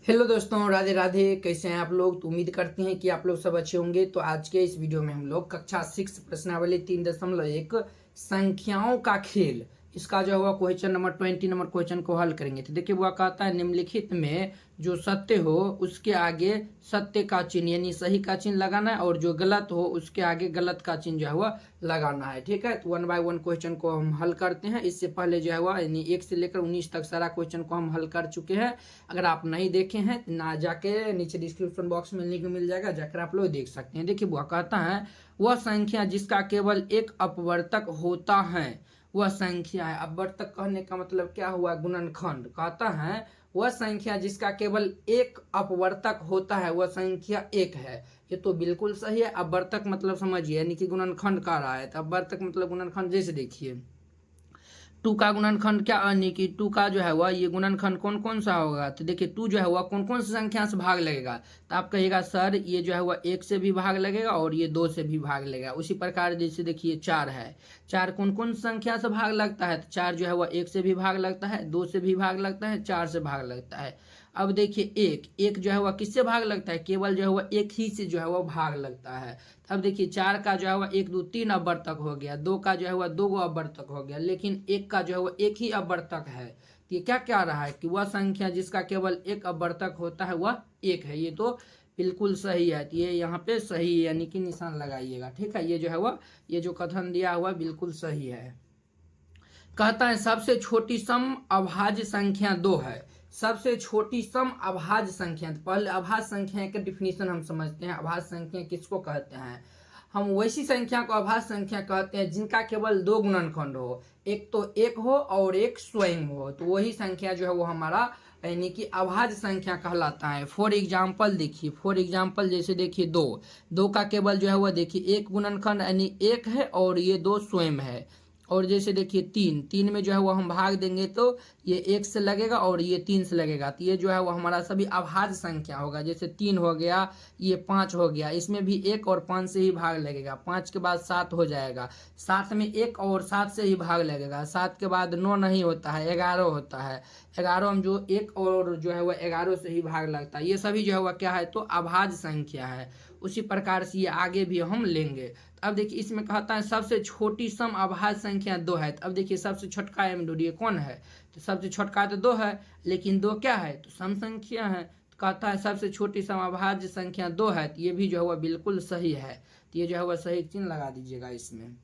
Hello दोस्तों, राधे राधे। कैसे हैं आप लोग? तो उम्मीद करते हैं कि आप लोग सब अच्छे होंगे। तो आज के इस वीडियो में हम लोग कक्षा 6 प्रश्नावली 3.1 संख्याओं का खेल, इसका जो हुआ क्वेश्चन नंबर 20 नंबर क्वेश्चन को हल करेंगे। तो देखिए वह कहता है निम्नलिखित में जो सत्य हो उसके आगे सत्य का चिन्ह यानी सही का चिन्ह लगाना है, और जो गलत हो उसके आगे गलत का चिन्ह जो है वह लगाना है। ठीक है, तो 1 बाय 1 क्वेश्चन को हम हल करते हैं। इससे पहले जो है वह यानी 1 से लेकर 19 तक सारा क्वेश्चन को हम हल कर चुके हैं। अगर आप नहीं देखे हैं ना, जाके नीचे डिस्क्रिप्शन बॉक्स में लिंक मिल जाएगा, जाकर आप लोग देख सकते हैं। देखिए वह कहता है वह संख्या जिसका केवल एक अपवर्तक होता है वह संख्या है। अपवर्तक कहने का मतलब क्या हुआ? गुणनखंड। कहता है वह संख्या जिसका केवल एक अपवर्तक होता है वह संख्या एक है। ये तो बिल्कुल सही है। अपवर्तक मतलब समझिए यानी कि गुणनखंड का रहा है, तो अपवर्तक मतलब गुणनखंड। जैसे देखिए 2 का गुणनखंड क्या, यानी कि 2 का जो है वह ये गुणनखंड कौन कौन सा होगा? तो देखिए 2 जो है वह कौन कौन सी संख्या से भाग लगेगा? तो आप कहिएगा सर ये जो है वह 1 से भी भाग लगेगा और ये 2 से भी भाग लगेगा। उसी प्रकार जैसे देखिए 4 है, 4 कौन कौन सी संख्या से भाग लगता है? तो 4 जो है वह 1 से भी भाग लगता है, 2 से भी भाग लगता है, 4 से भाग लगता है। अब देखिए एक जो है वह किससे भाग लगता है? केवल जो है वह एक ही से जो है वह भाग लगता है। अब देखिए 4 का जो है वह 1 2 3 अपवर्तक हो गया, 2 का जो है वह 2 अपवर्तक हो गया, लेकिन 1 का जो है वह एक ही अपवर्तक है। तो ये क्या क्या रहा है कि वह संख्या जिसका केवल एक अपवर्तक होता है वह एक है। ये तो बिल्कुल सही है। तो ये यहाँ पे सही है यानी कि निशान लगाइएगा। ठीक है, ये जो है वह ये जो कथन दिया हुआ बिल्कुल सही है। कहता है सबसे छोटी सम अभाज्य संख्या 2 है। सबसे छोटी सम अभाज्य संख्या, तो पहले अभाज्य संख्या का डिफिनीशन हम समझते हैं। अभाज्य संख्या किसको कहते हैं? हम वैसी संख्या को अभाज्य संख्या कहते हैं जिनका केवल 2 गुणनखंड हो, एक तो एक हो और एक स्वयं हो, तो वही संख्या जो है वो हमारा यानी कि अभाज्य संख्या कहलाता है। फॉर एग्जाम्पल देखिए, फॉर एग्जाम्पल जैसे देखिए 2 का केवल जो है वह देखिए एक गुणनखंड यानी एक है और ये 2 स्वयं है। और जैसे देखिए 3 में जो है वो हम भाग देंगे तो ये 1 से लगेगा और ये 3 से लगेगा, तो ये जो है वो हमारा सभी अभाज्य संख्या होगा। जैसे 3 हो गया, ये 5 हो गया, इसमें भी 1 और 5 से ही भाग लगेगा। 5 के बाद 7 हो जाएगा, 7 में 1 और 7 से ही भाग लगेगा। 7 के बाद 9 नहीं होता है, 11 होता है। 11 में जो 1 और जो है वह 11 से ही भाग लगता है। ये सभी जो है वह क्या है? तो अभाज्य संख्या है। उसी प्रकार से ये आगे भी हम लेंगे। अब देखिए इसमें कहता है सबसे छोटी सम अभाज्य संख्या 2 है। अब देखिए सबसे छोटका एम ढूंढिए कौन है? तो सबसे छोटका तो 2 है, लेकिन 2 क्या है? तो सम संख्या है। तो कहता है सबसे छोटी सम अभाज्य संख्या 2 है, तो ये भी जो है वह बिल्कुल सही है। तो ये जो है वह सही चिन्ह लगा दीजिएगा इसमें।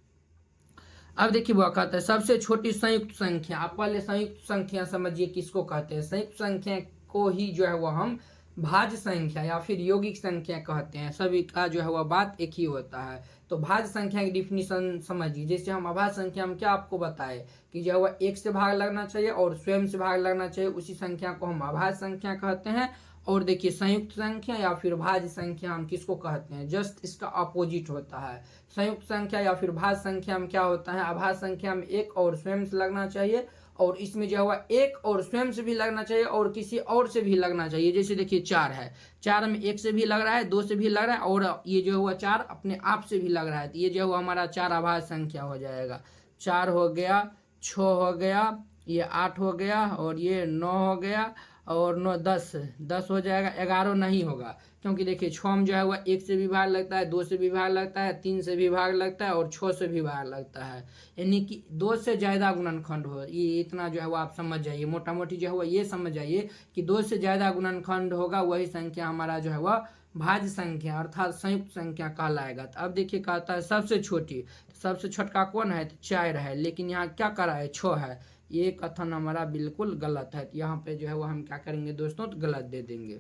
अब देखिए वह कहता है सबसे छोटी संयुक्त संख्या। आप पहले संयुक्त संख्या समझिए किसको कहते हैं। संयुक्त संख्या को ही जो है वह हम भाज्य संख्या या फिर यौगिक संख्या कहते हैं। सभी का जो है वह बात एक ही होता है। तो भाज्य संख्या की डिफिनीशन समझिए। जैसे हम अभाज्य संख्या में क्या आपको बताए कि जो है वह 1 से भाग लगना चाहिए और स्वयं से भाग लगना चाहिए, उसी संख्या को हम अभाज्य संख्या कहते हैं। और देखिए संयुक्त संख्या या फिर भाज्य संख्या हम किसको कहते हैं? जस्ट इसका अपोजिट होता है। संयुक्त संख्या या फिर भाज्य संख्या में क्या होता है? अभाज्य संख्या में 1 और स्वयं से लगना चाहिए, और इसमें जो है 1 और स्वयं से भी लगना चाहिए और किसी और से भी लगना चाहिए। जैसे देखिए 4 है, 4 में 1 से भी लग रहा है, 2 से भी लग रहा है, और ये जो हुआ 4 अपने आप से भी लग रहा है। तो ये जो है हमारा 4 अभाज्य संख्या हो जाएगा। 4 हो गया, 6 हो गया, ये 8 हो गया, और ये 9 हो गया, और 9 10 हो जाएगा। 11 नहीं होगा क्योंकि देखिए 6 में जो है वह 1 से भी भाग लगता है, 2 से भी भाग लगता है, 3 से भी भाग लगता है और 6 से भी भाग लगता है। यानी कि 2 से ज़्यादा गुणनखंड हो, ये इतना जो है वो आप समझ जाइए। मोटा मोटी जो है वह ये समझ जाइए कि 2 से ज़्यादा गुणनखंड होगा वही संख्या हमारा जो है वह भाज्य संख्या अर्थात संयुक्त संख्या कहलाएगा। तो अब देखिए कहता है सबसे छोटी, सबसे छोटका कौन है? तो 4 है, लेकिन यहाँ क्या करा है? 6 है। ये कथन हमारा बिल्कुल गलत है। तो यहाँ पे जो है वो हम क्या करेंगे दोस्तों? तो गलत दे देंगे।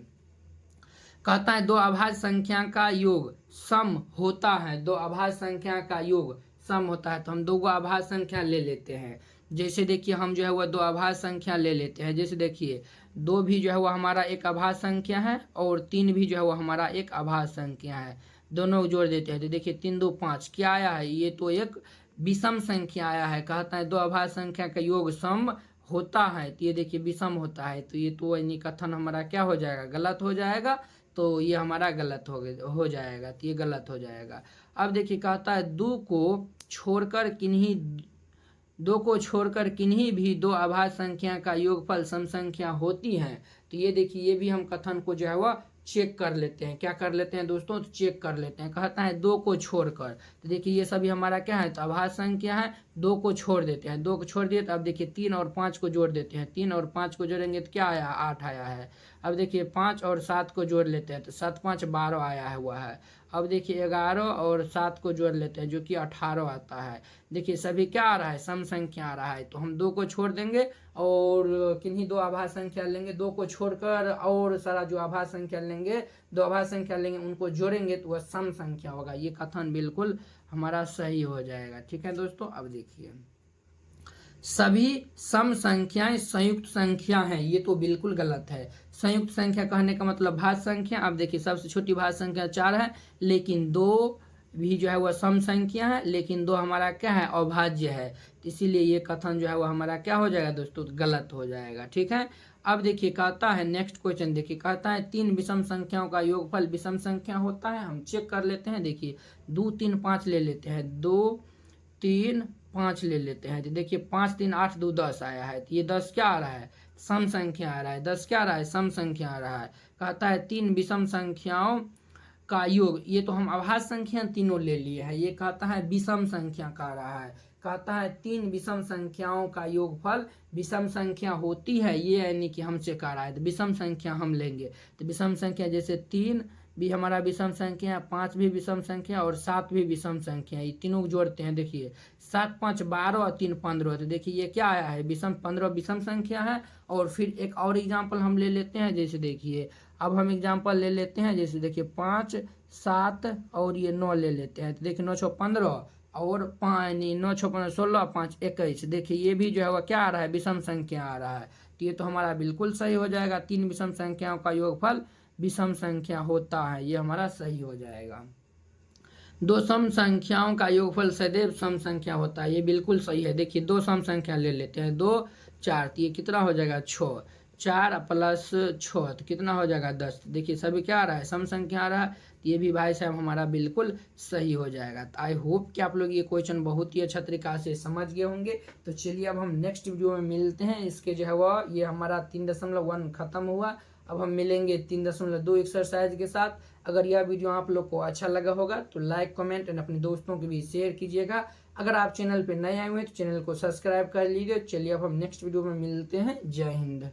कहता है 2 अभाज्य संख्या का योग सम होता है। 2 अभाज्य संख्या का योग सम होता है। तो हम 2 अभाज्य संख्या ले लेते हैं। जैसे देखिए हम जो है वह 2 अभाज्य संख्या ले लेते हैं। जैसे देखिए 2 भी जो है वह हमारा एक अभाज्य संख्या है और 3 भी जो है वह हमारा एक अभाज्य संख्या है। दोनों को जोड़ देते हैं तो देखिए 3 2 5 क्या आया है? ये तो एक विषम संख्या आया है। कहता है 2 अभाज्य संख्या का योग सम होता है, तो ये देखिए विषम होता है। तो ये तो यानी कथन हमारा क्या हो जाएगा? गलत हो जाएगा। तो ये हमारा गलत हो जाएगा। तो ये गलत हो जाएगा। अब देखिए कहता है 2 को छोड़कर किन्हीं भी 2 अभाज्य संख्या का योगफल सम संख्या होती है। तो ये देखिए ये भी हम कथन को जो है वह चेक कर लेते हैं। क्या कर लेते हैं दोस्तों? तो चेक कर लेते हैं। कहता है 2 को छोड़कर, तो देखिए ये सभी हमारा क्या है? तो अभाज्य संख्या है। 2 को छोड़ देते हैं, 2 को छोड़ दिए तो अब देखिए 3 और 5 को जोड़ देते हैं। 3 और 5 को जोड़ेंगे तो क्या आया? 8 आया है। अब देखिए 5 और 7 को जोड़ लेते हैं तो 7 5 12 आया हुआ है। अब देखिए 11 और 7 को जोड़ लेते हैं जो कि 18 आता है। देखिए सभी क्या आ रहा है? सम संख्या आ रहा है। तो हम 2 को छोड़ देंगे और किन्हीं 2 आभाज्य संख्या लेंगे, 2 को छोड़कर और सारा जो आभाज्य संख्या लेंगे, 2 आभाज्य संख्या लेंगे, उनको जोड़ेंगे तो वह सम संख्या होगा। ये कथन बिल्कुल हमारा सही हो जाएगा। ठीक है दोस्तों, अब देखिए सभी सम संख्याएं संयुक्त संख्या हैं, ये तो बिल्कुल गलत है। संयुक्त संख्या कहने का मतलब भाज्य संख्या। अब देखिए सबसे छोटी भाज्य संख्या 4 है, लेकिन 2 भी जो है वह सम संख्या है, लेकिन 2 हमारा क्या है? अभाज्य है। इसीलिए ये कथन जो है वह हमारा क्या हो जाएगा दोस्तों? गलत हो जाएगा। ठीक है, अब देखिए कहता है नेक्स्ट क्वेश्चन देखिए, कहता है 3 विषम संख्याओं का योगफल विषम संख्या होता है। हम चेक कर लेते हैं। देखिए 2 3 5 ले लेते हैं, 2 3 5 ले लेते हैं। तो देखिए 5 3 8 2 10 आया है। तो ये 10 क्या आ रहा है? सम संख्या आ रहा है। 10 क्या आ रहा है? सम संख्या आ रहा है। कहता है 3 विषम संख्याओं का योग, ये तो हम अभाज्य संख्या तीनों ले लिए हैं। ये कहता है विषम संख्या का आ रहा है। कहता है 3 विषम संख्याओं का योगफल विषम संख्या होती है, ये यानी कि हमसे कह रहा है। तो विषम संख्या हम लेंगे, तो विषम संख्या जैसे 3 भी हमारा विषम संख्या है, 5 भी विषम संख्या और 7 भी विषम संख्या है। ये तीनों को जोड़ते हैं। देखिए 7 5 12 और 3 15। तो देखिए ये क्या आया है? विषम 15 विषम संख्या है। और फिर एक और एग्जाम्पल हम ले लेते हैं। जैसे देखिए अब हम एग्जाम्पल ले लेते हैं। जैसे देखिए 5 7 और ये 9 ले लेते हैं। तो देखिए 9 6 15 और 5 9 6 15 16 5 21। देखिए ये भी जो है वह क्या आ रहा है? विषम संख्या आ रहा है। तो ये तो हमारा बिल्कुल सही हो जाएगा। 3 विषम संख्याओं का योगफल विषम संख्या होता है, ये हमारा सही हो जाएगा। 2 सम संख्याओं का योगफल सदैव सम संख्या होता है, ये बिल्कुल सही है। देखिए 2 सम संख्या ले लेते हैं, 2 4, तो ये कितना हो जाएगा? 6। 4 प्लस 6 तो कितना हो जाएगा? 10। देखिए सभी क्या आ रहा है? सम संख्या आ रहा है। तो ये भी भाई साहब हमारा बिल्कुल सही हो जाएगा। तो आई होप कि आप लोग ये क्वेश्चन बहुत ही अच्छा तरीका से समझ गए होंगे। तो चलिए अब हम नेक्स्ट वीडियो में मिलते हैं। इसके जो है वह ये हमारा 3.1 खत्म हुआ। अब हम मिलेंगे 3.2 एक्सरसाइज के साथ। अगर यह वीडियो आप लोग को अच्छा लगा होगा तो लाइक कमेंट एंड अपने दोस्तों के भी शेयर कीजिएगा। अगर आप चैनल पे नए आए हुए हैं तो चैनल को सब्सक्राइब कर लीजिए। चलिए अब हम नेक्स्ट वीडियो में मिलते हैं। जय हिंद।